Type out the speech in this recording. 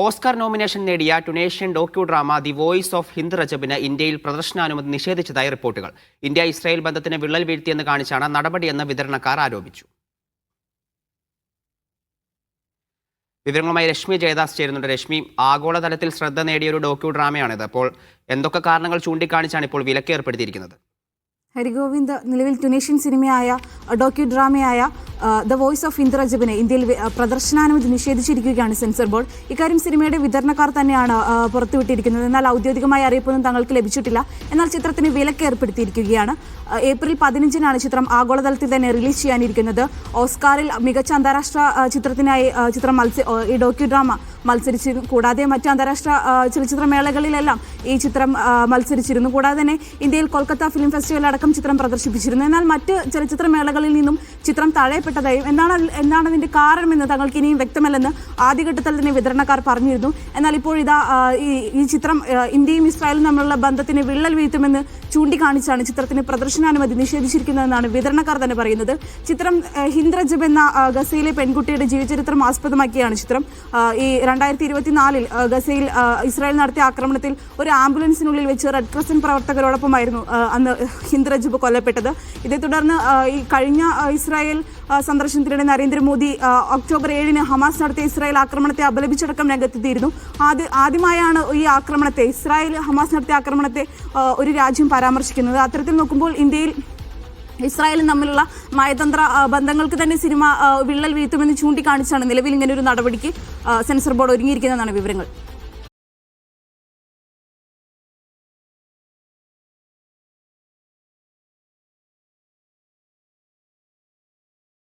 Oscar nomination നേടിയ Tunisian docudrama the voice of Hind റജബിന് ഇന്ത്യയിൽ പ്രദർശനാനുമതി നിഷേധിച്ചതായി റിപ്പോർട്ടുകൾ. ഇന്ത്യ ഇസ്രായേൽ ബന്ധത്തിന് വിള്ളൽ വീഴ്ത്തിയെന്ന് കാണിച്ചാണ് നടപടിയെന്ന് വിതരണക്കാർ ആരോപിച്ചു. വിവരങ്ങളുമായി രശ്മി ജയദാസ് ചേരുന്നുണ്ട്. രശ്മി, ആഗോളതലത്തിൽ ശ്രദ്ധ നേടിയ ഒരു ഡോക്യു ഡ്രാമയാണിത്. അപ്പോൾ എന്തൊക്കെ കാരണങ്ങൾ ചൂണ്ടിക്കാണിച്ചാണ് ഇപ്പോൾ വിലക്ക് ഏർപ്പെടുത്തിയിരിക്കുന്നത്? ഹരിഗോവിന്ദ്, നിലവിൽ ടുണേഷ്യൻ സിനിമയായ ഡോക്യു ഡ്രാമയായ ദ വോയിസ് ഓഫ് ഹിന്ദ് റജബിനെ ഇന്ത്യയിൽ പ്രദർശനാനുമതി നിഷേധിച്ചിരിക്കുകയാണ് സെൻസർ ബോർഡ്. ഇക്കാര്യം സിനിമയുടെ വിതരണക്കാർ തന്നെയാണ് പുറത്തുവിട്ടിരിക്കുന്നത്. എന്നാൽ ഔദ്യോഗികമായ അറിയിപ്പൊന്നും തങ്ങൾക്ക് ലഭിച്ചിട്ടില്ല. എന്നാൽ ചിത്രത്തിന് വിലക്ക് ഏർപ്പെടുത്തിയിരിക്കുകയാണ്. ഏപ്രിൽ 15-നാണ് ചിത്രം ആഗോളതലത്തിൽ തന്നെ റിലീസ് ചെയ്യാനിരിക്കുന്നത്. ഓസ്കാറിൽ മികച്ച അന്താരാഷ്ട്ര ചിത്രത്തിനായി ഈ ഡോക്യു ഡ്രാമ മത്സരിച്ചിരുന്നു. കൂടാതെ മറ്റ് അന്താരാഷ്ട്ര ചലച്ചിത്രമേളകളിലെല്ലാം ഈ ചിത്രം മത്സരിച്ചിരുന്നു. കൂടാതെ തന്നെ ഇന്ത്യയിൽ കൊൽക്കത്ത ഫിലിം ഫെസ്റ്റിവൽ അടക്കം ചിത്രം പ്രദർശിപ്പിച്ചിരുന്നു. എന്നാൽ മറ്റ് ചലച്ചിത്രമേളകളിൽ നിന്നും ചിത്രം തഴയപ്പെട്ടതായും എന്താണ് അതിന്റെ കാരണമെന്ന് തങ്ങൾക്ക് ഇനിയും വ്യക്തമല്ലെന്ന് ആദ്യഘട്ടത്തിൽ തന്നെ വിതരണക്കാർ പറഞ്ഞിരുന്നു. എന്നാൽ ഇപ്പോൾ ഈ ചിത്രം ഇന്ത്യയും ഇസ്രായേലും തമ്മിലുള്ള ബന്ധത്തിന് വിള്ളൽ വീഴ്ത്തുമെന്ന് ചൂണ്ടിക്കാണിച്ചാണ് ചിത്രത്തിന് പ്രദർശനാനുമതി നിഷേധിച്ചിരിക്കുന്നതെന്നാണ് വിതരണക്കാർ തന്നെ പറയുന്നത്. ചിത്രം ഹിന്ദ് റജബ് എന്ന ഗസയിലെ പെൺകുട്ടിയുടെ ജീവചരിത്രം ആസ്പദമാക്കിയാണ് ചിത്രം. ഈ 2024 ഗസയിൽ ഇസ്രായേൽ നടത്തിയ ആക്രമണത്തിൽ ഒരു ആംബുലൻസിനുള്ളിൽ വെച്ച് റെഡ് ക്രസന്റ് പ്രവർത്തകരോടൊപ്പമായിരുന്നു അന്ന് ഹിന്ദ് റജബ് കൊല്ലപ്പെട്ടത്. ഇതേ തുടർന്ന് ഈ കഴിഞ്ഞ ഇസ്രായേൽ സന്ദർശനത്തിനിടെ നരേന്ദ്രമോദി ഒക്ടോബർ 7-ന് ഹമാസ് നടത്തിയ ഇസ്രായേൽ ആക്രമണത്തെ അപലപിച്ചടക്കം രംഗത്തെത്തിയിരുന്നു. ആദ്യമായാണ് ഈ ആക്രമണത്തെ, ഇസ്രായേൽ ഹമാസ് നടത്തിയ ആക്രമണത്തെ ഒരു രാജ്യം പരാമർശിക്കുന്നത്. അത്തരത്തിൽ നോക്കുമ്പോൾ ഇന്ത്യയിൽ ഇസ്രായേലും തമ്മിലുള്ള നയതന്ത്ര ബന്ധങ്ങൾക്ക് തന്നെ സിനിമ വിള്ളൽ വീഴ്ത്തുമെന്ന് ചൂണ്ടിക്കാണിച്ചാണ് നിലവിൽ ഇങ്ങനെ ഒരു നടപടിക്ക് സെൻസർ ബോർഡ് ഒരുങ്ങിയിരിക്കുന്നതെന്നാണ് വിവരങ്ങൾ.